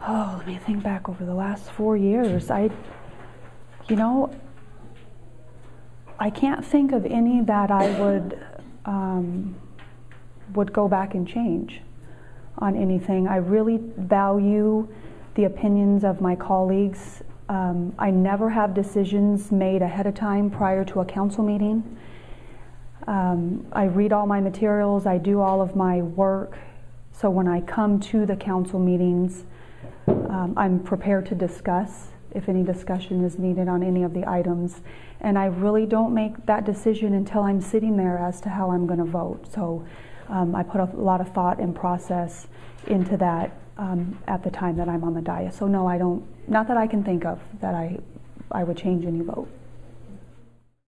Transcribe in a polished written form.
Oh, let me think back over the last 4 years. I can't think of any that I would go back and change on anything. I really value the opinions of my colleagues. I never have decisions made ahead of time prior to a council meeting. I read all my materials, I do all of my work, so when I come to the council meetings, I'm prepared to discuss if any discussion is needed on any of the items. And I really don't make that decision until I'm sitting there as to how I'm going to vote. So I put a lot of thought and process into that at the time that I'm on the dais. So no, I don't, not that I can think of that I would change any vote.